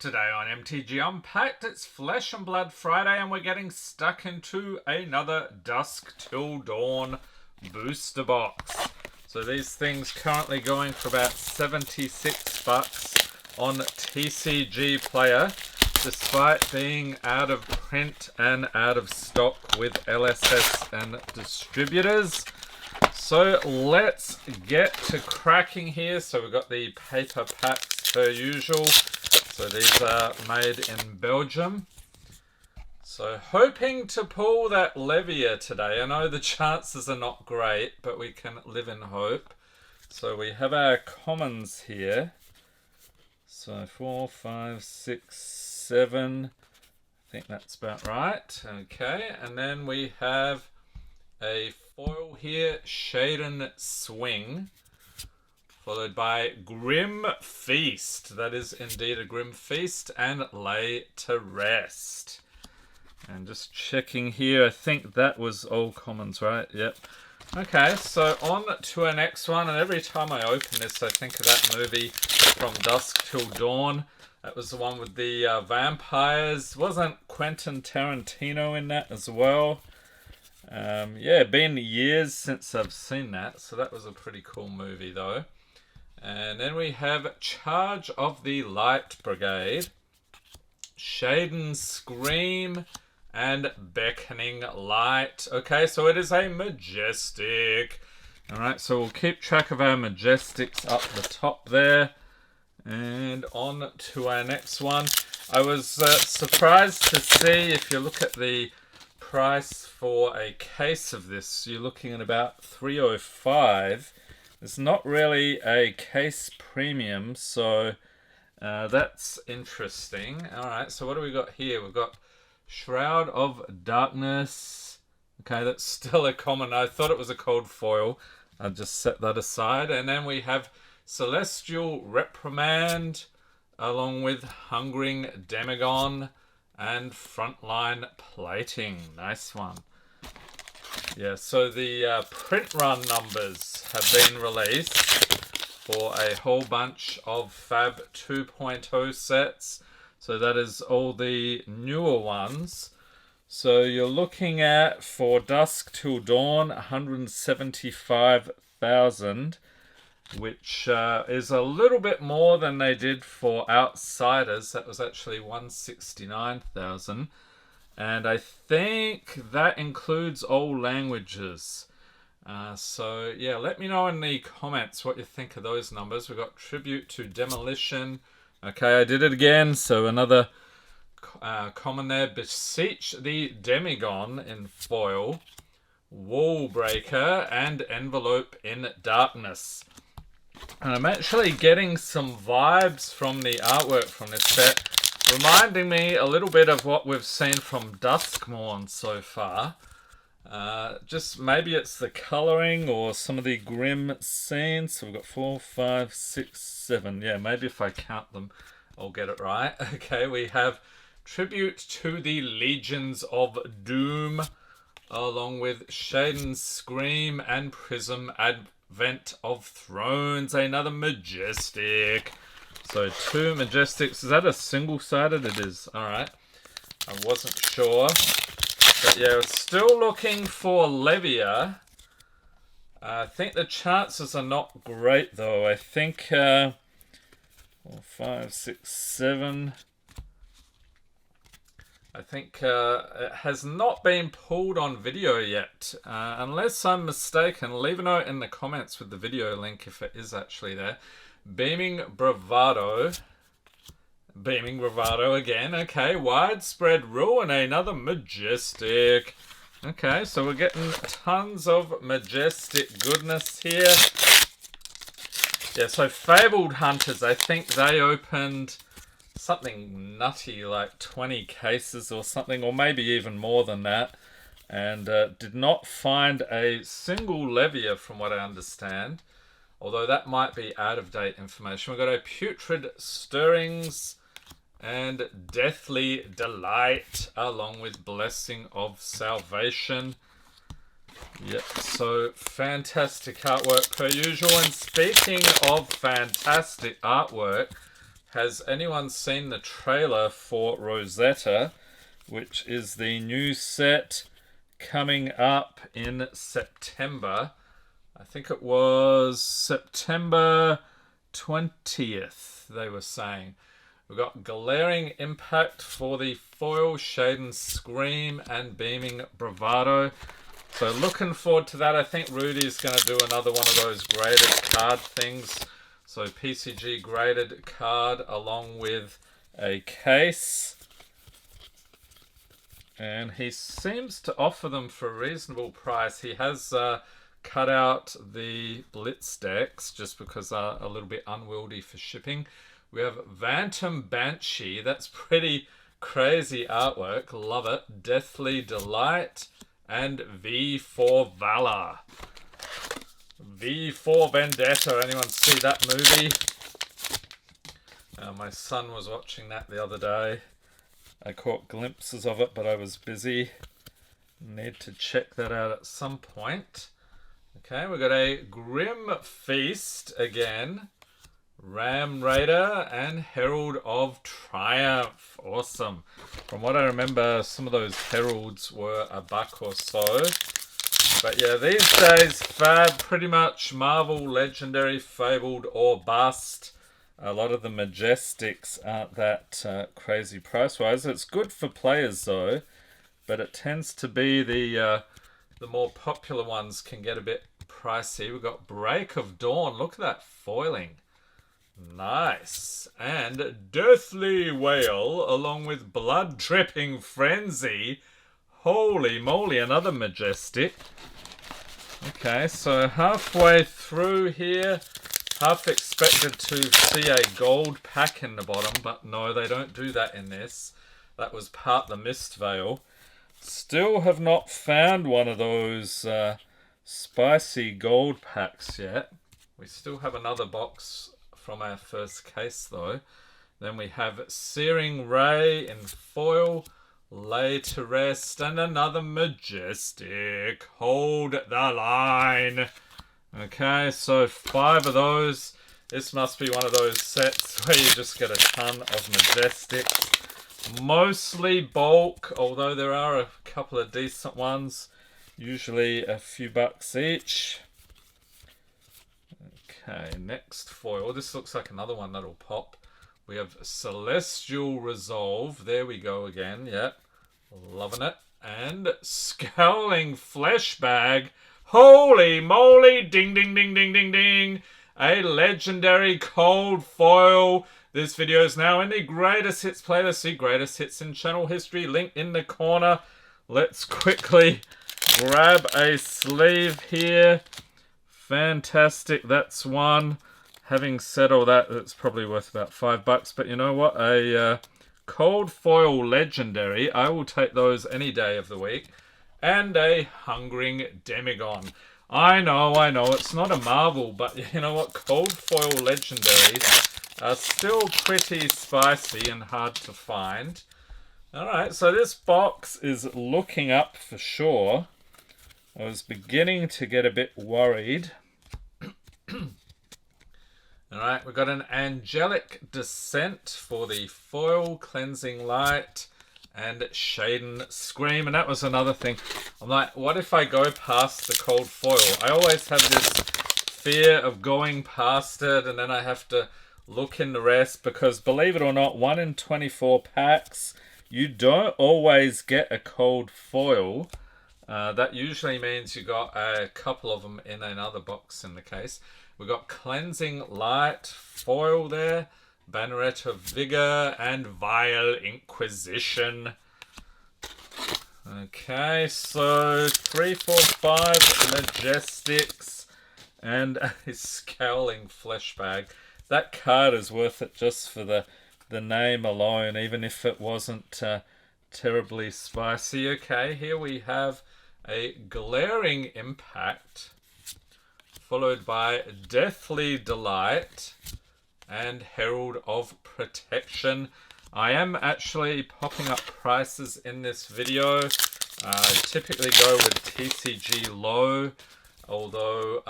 Today on MTG Unpacked, it's Flesh and Blood Friday and we're getting stuck into another Dusk Till Dawn booster box. So these things currently going for about 76 bucks on TCG Player, despite being out of print and out of stock with LSS and distributors. So let's get to cracking here. So we've got the paper packs per usual. So these are made in Belgium. So hoping to pull that Levia today. I know the chances are not great, but we can live in hope. So we have our commons here. So 4, 5, 6, 7. I think that's about right. Okay, and then we have a foil here, Shaden Swing, followed by Grim Feast. That is indeed a Grim Feast, and Lay to Rest. And just checking here, I think that was all commons, right? Yep. Okay, so on to our next one, and every time I open this, I think of that movie From Dusk Till Dawn. That was the one with the vampires. Wasn't Quentin Tarantino in that as well? Yeah, been years since I've seen that, so that was a pretty cool movie though. And then we have Charge of the Light Brigade, Shaden Scream, and Beckoning Light. Okay, so it is a Majestic. Alright, so we'll keep track of our Majestics up the top there. And on to our next one. I was surprised to see, if you look at the price for a case of this, you're looking at about $305. It's not really a case premium, so that's interesting. Alright, so what do we got here? We've got Shroud of Darkness. Okay, that's still a common. I thought it was a cold foil. I'll just set that aside. And then we have Celestial Reprimand, along with Hungering Demagon and Frontline Plating. Nice one. Yeah, so the print run numbers have been released for a whole bunch of Fab 2.0 sets. So that is all the newer ones. So you're looking at, for Dusk Till Dawn, 175,000, which is a little bit more than they did for Outsiders. That was actually 169,000. And I think that includes all languages. So yeah, let me know in the comments what you think of those numbers. We've got Tribute to Demolition. Okay, I did it again. So another common there. Beseech the Demagon in foil, Wall Breaker, and Envelope in Darkness. And I'm actually getting some vibes from the artwork from this set, reminding me a little bit of what we've seen from Duskmorn so far. Just maybe it's the colouring or some of the grim scenes. So we've got 4, 5, 6, 7. Yeah, maybe if I count them, I'll get it right. Okay, we have Tribute to the Legions of Doom, along with Shaden Scream and Prism Advent of Thrones. Another Majestic. So 2 Majestics. Is that a single-sided? It is. Alright. I wasn't sure. But yeah, still looking for Levia. I think the chances are not great though. I think 4, 5, 6, 7. I think it has not been pulled on video yet. Unless I'm mistaken, leave a note in the comments with the video link if it is actually there. Beaming Bravado again. Okay, Widespread Ruin, another Majestic. Okay, so we're getting tons of Majestic goodness here. Yeah, so Fabled Hunters, I think they opened something nutty like 20 cases or something, or maybe even more than that, and did not find a single Levia from what I understand. Although that might be out-of-date information. We've got a Putrid Stirrings and Deathly Delight, along with Blessing of Salvation. Yep, so fantastic artwork per usual. And speaking of fantastic artwork, has anyone seen the trailer for Rosetta, which is the new set coming up in September? I think it was September 20th, they were saying. We've got Glaring Impact for the foil, Shaden Scream, and Beaming Bravado. So looking forward to that. I think Rudy's going to do another one of those graded card things. So PCG graded card along with a case. And he seems to offer them for a reasonable price. He has cut out the Blitz decks just because they're a little bit unwieldy for shipping. We have Phantom Banshee. That's pretty crazy artwork. Love it. Deathly Delight. And V for Valor. V for Vendetta. Anyone see that movie? My son was watching that the other day. I caught glimpses of it, but I was busy. Need to check that out at some point. Okay, we've got a Grim Feast again. Ram Raider and Herald of Triumph. Awesome. From what I remember, some of those heralds were $1 or so. But yeah, these days, Fab, pretty much Marvel, Legendary, Fabled, or Bust. A lot of the Majestics aren't that crazy price-wise. It's good for players, though. But it tends to be the more popular ones can get a bit pricey. We've got Break of Dawn. Look at that foiling. Nice. And Deathly Whale along with Blood Dripping Frenzy. Holy moly, another Majestic. Okay, so halfway through here, half expected to see a gold pack in the bottom, but no, they don't do that in this. That was part the Mist Veil. Still have not found one of those spicy gold packs yet. We still have another box from our first case though. Then we have Searing Ray in foil, Lay to Rest, and another Majestic. Hold the Line. Okay, so 5 of those. This must be one of those sets where you just get a ton of Majestics. Mostly bulk, although there are a couple of decent ones. Usually a few bucks each. Okay, next foil. This looks like another one that'll pop. We have Celestial Resolve. There we go again. Yep. Loving it. And Scowling Flesh Bag. Holy moly. Ding, ding, ding, ding, ding, ding. A legendary cold foil. This video is now in the Greatest Hits playlist. See Greatest Hits in channel history. Link in the corner. Let's quickly grab a sleeve here. Fantastic, that's one. Having said all that, it's probably worth about $5. But you know what? A cold foil legendary. I will take those any day of the week. And a Hungering Demigon. I know, it's not a Marvel, but you know what? Cold foil legendaries are still pretty spicy and hard to find. Alright, so this box is looking up for sure. I was beginning to get a bit worried. Alright, we've got an Angelic Descent for the foil, Cleansing Light, and Shaden Scream. And that was another thing. I'm like, what if I go past the cold foil? I always have this fear of going past it and then I have to look in the rest because, believe it or not, 1 in 24 packs, you don't always get a cold foil. That usually means you got a couple of them in another box in the case. We've got Cleansing Light, foil there, Banneret of Vigor, and Vile Inquisition. Okay, so 3, 4, 5 Majestics and a Scowling Flesh Bag. That card is worth it just for the name alone, even if it wasn't terribly spicy. Okay, here we have a Glaring Impact, followed by Deathly Delight and Herald of Protection. I am actually popping up prices in this video. I typically go with TCG low, although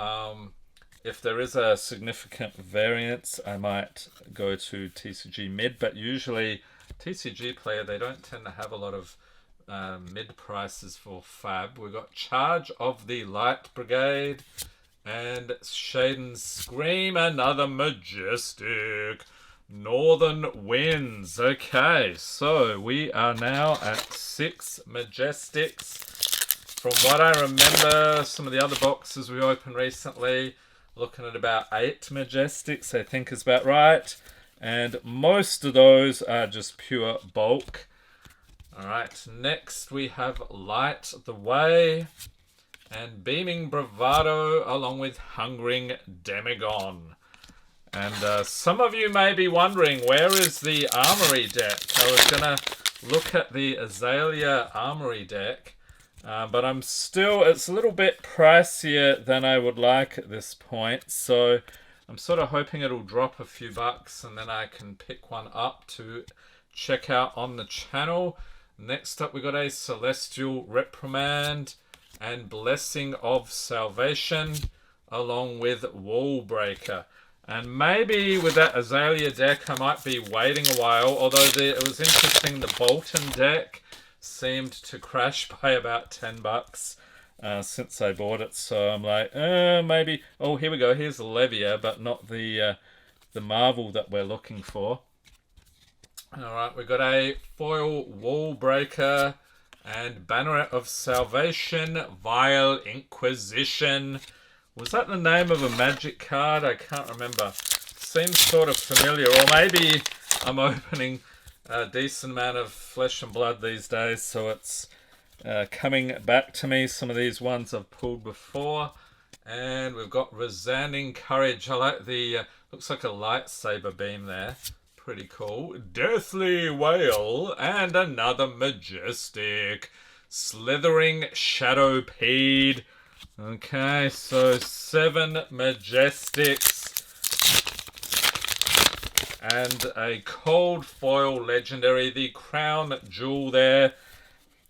if there is a significant variance, I might go to TCG mid, but usually TCG player, they don't tend to have a lot of mid prices for Fab. We've got Charge of the Light Brigade and Shaden's Scream, another Majestic. Northern Winds. Okay, so we are now at 6 Majestics. From what I remember, some of the other boxes we opened recently, looking at about 8 Majestics, I think is about right. And most of those are just pure bulk. Alright, next we have Light the Way and Beaming Bravado along with Hungering Demagon. And some of you may be wondering, where is the Armory deck? I was going to look at the Azalea Armory deck, but it's a little bit pricier than I would like at this point. So I'm sort of hoping it'll drop a few bucks and then I can pick one up to check out on the channel. Next up, we got a Celestial Reprimand and Blessing of Salvation along with Wall Breaker. And maybe with that Azalea deck, I might be waiting a while. Although it was interesting, the Bolton deck seemed to crash by about 10 bucks since I bought it. So I'm like, maybe. Oh, here we go. Here's Levia, but not the Marvel that we're looking for. All right, we've got a foil Wall Breaker and Banneret of Salvation, Vile Inquisition. Was that the name of a Magic card? I can't remember. Seems sort of familiar. Or maybe I'm opening a decent amount of Flesh and Blood these days, so it's coming back to me. Some of these ones I've pulled before. And we've got Resounding Courage. I like the... looks like a lightsaber beam there. Pretty cool. Deathly Whale. And another Majestic. Slithering Shadowpede. Okay, so 7 Majestics and a cold foil legendary, the Crown Jewel there.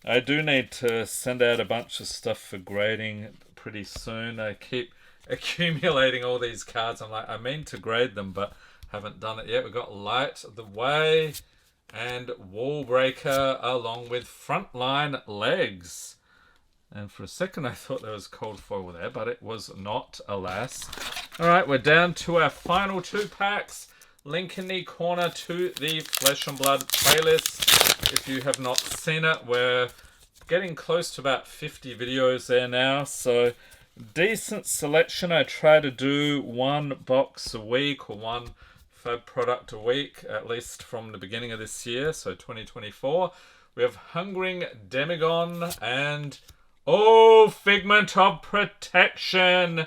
I do need to send out a bunch of stuff for grading pretty soon. I keep accumulating all these cards. I'm like, I mean to grade them, but haven't done it yet. We've got Light the Way and Wall Breaker along with Frontline Legs. And for a second I thought there was cold foil there, but it was not, alas. Alright, we're down to our final 2 packs. Link in the corner to the Flesh and Blood playlist. If you have not seen it, we're getting close to about 50 videos there now. So, decent selection. I try to do 1 box a week or 1 Fab product a week, at least from the beginning of this year, so 2024. We have Hungering Demagon and... oh, Figment of Protection.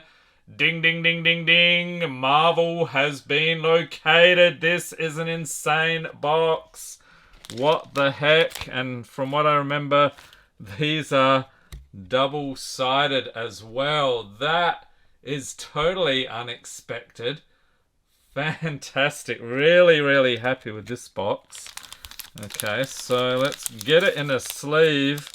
Ding, ding, ding, ding, ding. Marvel has been located. This is an insane box. What the heck? And from what I remember, these are double-sided as well. That is totally unexpected. Fantastic. Really, really happy with this box. Okay, so let's get it in a sleeve.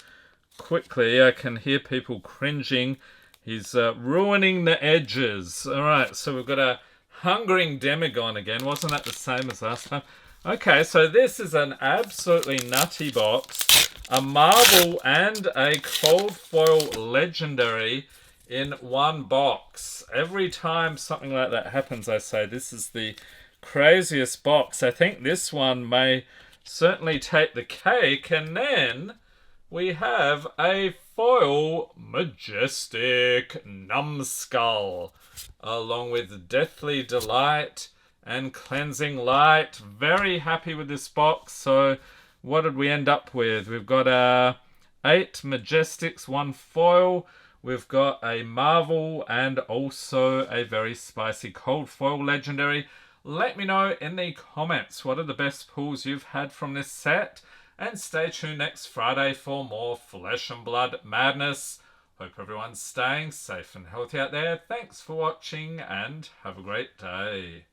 Quickly, I can hear people cringing. He's ruining the edges. Alright, so we've got a Hungering Demagon again. Wasn't that the same as last time? Okay, so this is an absolutely nutty box. A Marvel and a Cold Foil Legendary in one box. Every time something like that happens, I say this is the craziest box. I think this one may certainly take the cake. And then... we have a foil Majestic Numbskull, along with Deathly Delight and Cleansing Light. Very happy with this box. So what did we end up with? We've got 8 Majestics, 1 foil. We've got a Marvel and also a very spicy Cold Foil Legendary. Let me know in the comments what are the best pulls you've had from this set. And stay tuned next Friday for more Flesh and Blood madness. Hope everyone's staying safe and healthy out there. Thanks for watching and have a great day.